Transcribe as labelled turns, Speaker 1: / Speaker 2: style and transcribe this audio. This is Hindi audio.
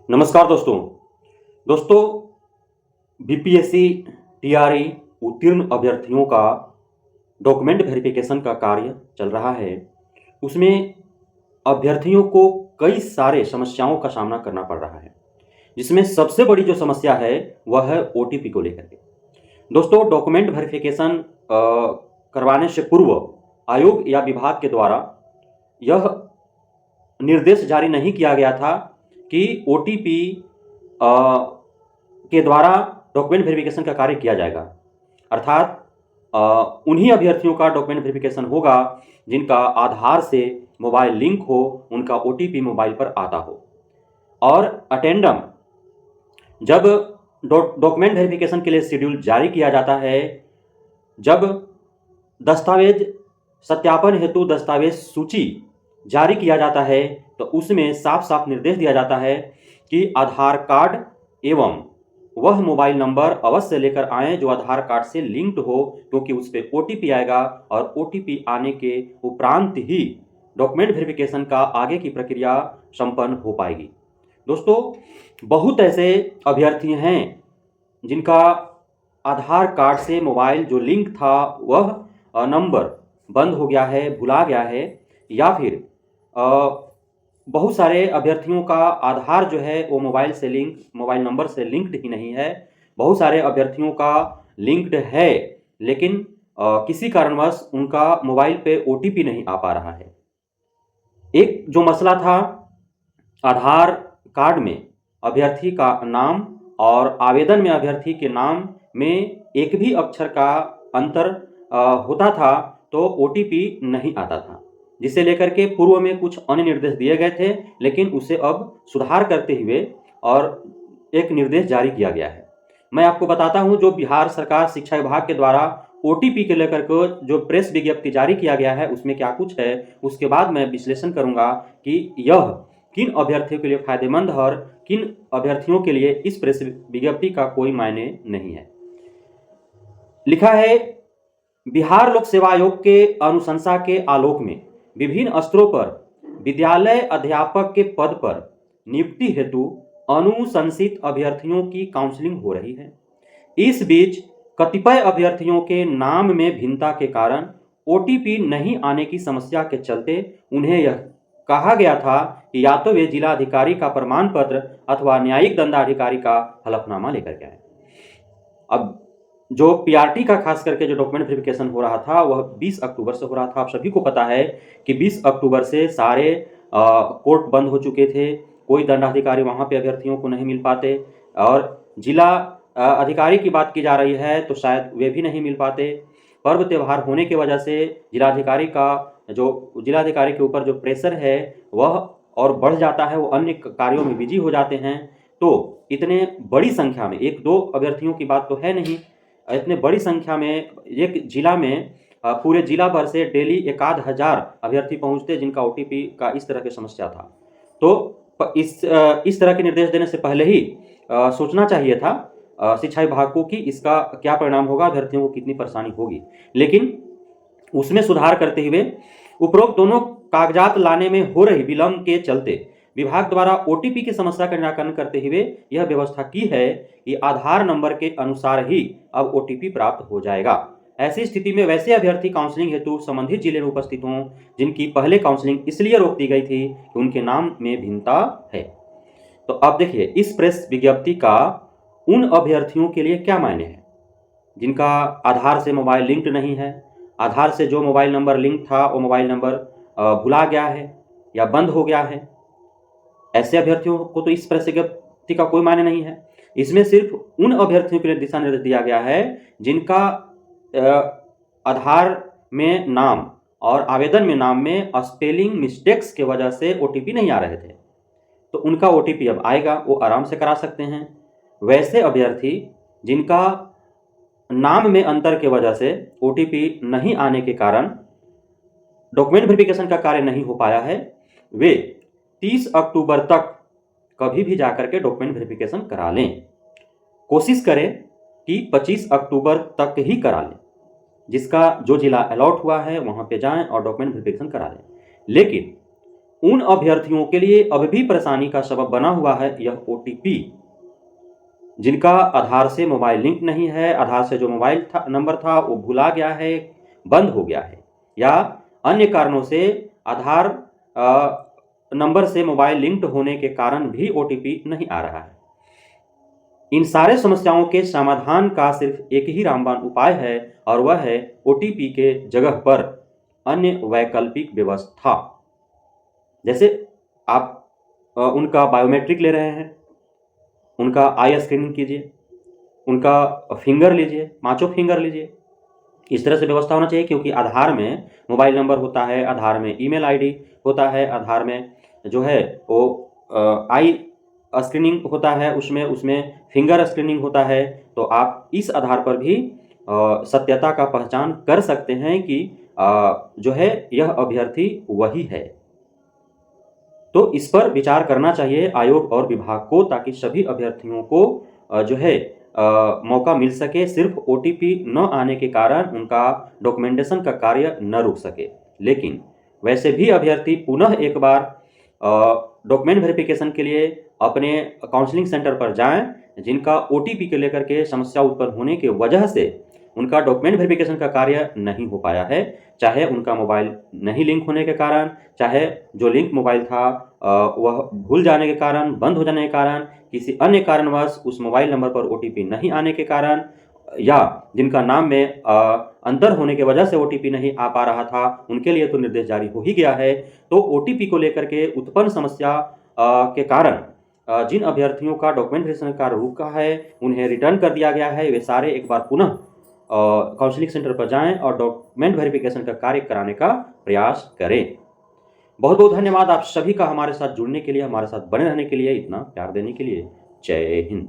Speaker 1: नमस्कार दोस्तों। दोस्तों, बीपीएससी टीआरई उत्तीर्ण अभ्यर्थियों का डॉक्यूमेंट वेरिफिकेशन का कार्य चल रहा है। उसमें अभ्यर्थियों को कई सारे समस्याओं का सामना करना पड़ रहा है, जिसमें सबसे बड़ी जो समस्या है वह है ओटीपी को लेकर के। दोस्तों, डॉक्यूमेंट वेरिफिकेशन करवाने से पूर्व आयोग या विभाग के द्वारा यह निर्देश जारी नहीं किया गया था कि ओटीपी के द्वारा डॉक्यूमेंट वेरिफिकेशन का कार्य किया जाएगा। अर्थात उन्हीं अभ्यर्थियों का डॉक्यूमेंट वेरिफिकेशन होगा जिनका आधार से मोबाइल लिंक हो, उनका ओटीपी मोबाइल पर आता हो। और अटेंडम जब डॉक्यूमेंट वेरिफिकेशन के लिए शेड्यूल जारी किया जाता है, जब दस्तावेज सत्यापन हेतु दस्तावेज सूची जारी किया जाता है, तो उसमें साफ साफ निर्देश दिया जाता है कि आधार कार्ड एवं वह मोबाइल नंबर अवश्य लेकर आएं जो आधार कार्ड से लिंक्ड हो, क्योंकि उस पर ओटीपी आएगा और ओटीपी आने के उपरांत ही डॉक्यूमेंट वेरिफिकेशन का आगे की प्रक्रिया संपन्न हो पाएगी। दोस्तों, बहुत ऐसे अभ्यर्थी हैं जिनका आधार कार्ड से मोबाइल जो लिंक था वह नंबर बंद हो गया है, भुला गया है, या फिर बहुत सारे अभ्यर्थियों का आधार जो है वो मोबाइल नंबर से लिंक्ड ही नहीं है। बहुत सारे अभ्यर्थियों का लिंक्ड है, लेकिन किसी कारणवश उनका मोबाइल पे ओटीपी नहीं आ पा रहा है। एक जो मसला था, आधार कार्ड में अभ्यर्थी का नाम और आवेदन में अभ्यर्थी के नाम में एक भी अक्षर का अंतर होता था तो ओटीपी नहीं आता था, जिसे लेकर के पूर्व में कुछ अन्य निर्देश दिए गए थे, लेकिन उसे अब सुधार करते हुए और एक निर्देश जारी किया गया है। मैं आपको बताता हूं, जो बिहार सरकार शिक्षा विभाग के द्वारा ओटीपी के लेकर के जो प्रेस विज्ञप्ति जारी किया गया है उसमें क्या कुछ है, उसके बाद मैं विश्लेषण करूंगा कि यह किन अभ्यर्थियों के लिए फायदेमंद है और किन अभ्यर्थियों के लिए इस प्रेस विज्ञप्ति का कोई मायने नहीं है। लिखा है, बिहार लोक सेवा आयोग के अनुशंसा के आलोक में विभिन्न स्तरों पर विद्यालय अध्यापक के पद पर नियुक्ति हेतु अनुशंसित अभ्यर्थियों की काउंसलिंग हो रही है। इस बीच कतिपय अभ्यर्थियों के नाम में भिन्नता के कारण ओटीपी नहीं आने की समस्या के चलते उन्हें यह कहा गया था कि या तो वे जिला अधिकारी का प्रमाण पत्र अथवा न्यायिक दंडाधिकारी का हलफनामा लेकर के आए। अब जो पीआरटी का खास करके जो डॉक्यूमेंट वेरिफिकेशन हो रहा था वह 20 अक्टूबर से हो रहा था। आप सभी को पता है कि 20 अक्टूबर से सारे कोर्ट बंद हो चुके थे, कोई दंडाधिकारी वहां पे अभ्यर्थियों को नहीं मिल पाते, और जिला अधिकारी की बात की जा रही है तो शायद वे भी नहीं मिल पाते। पर्व त्यौहार होने की वजह से जिलाधिकारी के ऊपर जो प्रेशर है वह और बढ़ जाता है, वो अन्य कार्यों में बिजी हो जाते हैं। तो इतने बड़ी संख्या में, एक दो अभ्यर्थियों की बात तो है नहीं, इतने बड़ी संख्या में एक जिला में पूरे जिला भर से डेली 1000 अभ्यर्थी पहुंचते जिनका ओटीपी का इस तरह की समस्या था। तो इस तरह के निर्देश देने से पहले ही सोचना चाहिए था शिक्षा विभाग को कि इसका क्या परिणाम होगा, अभ्यर्थियों को कितनी परेशानी होगी। लेकिन उसमें सुधार करते हुए उपरोक्त दोनों कागजात लाने में हो रही विलंब के चलते विभाग द्वारा ओटीपी की समस्या का निराकरण करते हुए यह व्यवस्था की है कि आधार नंबर के अनुसार ही अब ओटीपी प्राप्त हो जाएगा। ऐसी स्थिति में वैसे अभ्यर्थी काउंसलिंग हेतु संबंधित जिले में उपस्थित हों जिनकी पहले काउंसलिंग इसलिए रोक दी गई थी कि उनके नाम में भिन्नता है। तो अब देखिए, इस प्रेस विज्ञप्ति का उन अभ्यर्थियों के लिए क्या मायने हैं जिनका आधार से मोबाइल लिंक्ड नहीं है, आधार से जो मोबाइल नंबर लिंक था वो मोबाइल नंबर भुला गया है या बंद हो गया है। ऐसे अभ्यर्थियों को तो इस प्रेस विज्ञप्ति का कोई मायने नहीं है। इसमें सिर्फ उन अभ्यर्थियों के लिए दिशा निर्देश दिया गया है जिनका आधार में नाम और आवेदन में नाम में स्पेलिंग मिस्टेक्स के वजह से ओटीपी नहीं आ रहे थे, तो उनका ओटीपी अब आएगा, वो आराम से करा सकते हैं। वैसे अभ्यर्थी जिनका नाम में अंतर के वजह से ओटीपी नहीं आने के कारण डॉक्यूमेंट वेरिफिकेशन का कार्य नहीं हो पाया है, वे 30 अक्टूबर तक कभी भी जाकर के डॉक्यूमेंट वेरिफिकेशन करा लें। कोशिश करें कि 25 अक्टूबर तक ही करा लें। जिसका जो जिला अलॉट हुआ है वहां पे जाएं और डॉक्यूमेंट वेरिफिकेशन करा लें। लेकिन उन अभ्यर्थियों के लिए अब भी परेशानी का सबब बना हुआ है यह ओटीपी, जिनका आधार से मोबाइल लिंक नहीं है, आधार से जो मोबाइल नंबर था वो भुला गया है, बंद हो गया है, या अन्य कारणों से आधार नंबर से मोबाइल लिंक्ड होने के कारण भी ओटीपी नहीं आ रहा है। इन सारे समस्याओं के समाधान का सिर्फ एक ही रामबाण उपाय है, और वह है ओटीपी के जगह पर अन्य वैकल्पिक व्यवस्था। जैसे आप उनका बायोमेट्रिक ले रहे हैं, उनका आई स्कैनिंग कीजिए, उनका फिंगर लीजिए, पाँचों फिंगर लीजिए। इस तरह से व्यवस्था होना चाहिए, क्योंकि आधार में मोबाइल नंबर होता है, आधार में ईमेल आईडी होता है, आधार में जो है वो आई स्क्रीनिंग होता है, उसमें फिंगर स्क्रीनिंग होता है। तो आप इस आधार पर भी सत्यता का पहचान कर सकते हैं कि जो है यह अभ्यर्थी वही है। तो इस पर विचार करना चाहिए आयोग और विभाग को, ताकि सभी अभ्यर्थियों को जो है मौका मिल सके। सिर्फ ओटीपी न आने के कारण उनका डॉक्यूमेंटेशन का कार्य न रुक सके। लेकिन वैसे भी अभ्यर्थी पुनः एक बार डॉक्यूमेंट वेरिफिकेशन के लिए अपने काउंसलिंग सेंटर पर जाएं, जिनका ओटीपी को लेकर के समस्या उत्पन्न होने की वजह से उनका डॉक्यूमेंट वेरिफिकेशन का कार्य नहीं हो पाया है, चाहे उनका मोबाइल नहीं लिंक होने के कारण, चाहे जो लिंक मोबाइल था वह भूल जाने के कारण, बंद हो जाने के कारण, किसी अन्य कारणवश उस मोबाइल नंबर पर ओटीपी नहीं आने के कारण, या जिनका नाम में अंतर होने की वजह से ओटीपी नहीं आ पा रहा था, उनके लिए तो निर्देश जारी हो ही गया है। तो ओटीपी को लेकर के उत्पन्न समस्या के कारण जिन अभ्यर्थियों का डॉक्यूमेंट वेरिफिकेशन कार्य रुका है, उन्हें रिटर्न कर दिया गया है। वे सारे एक बार पुनः काउंसलिंग सेंटर पर जाएं और डॉक्यूमेंट वेरिफिकेशन का कार्य कराने का प्रयास करें। बहुत बहुत धन्यवाद आप सभी का हमारे साथ जुड़ने के लिए, हमारे साथ बने रहने के लिए, इतना प्यार देने के लिए। जय हिंद।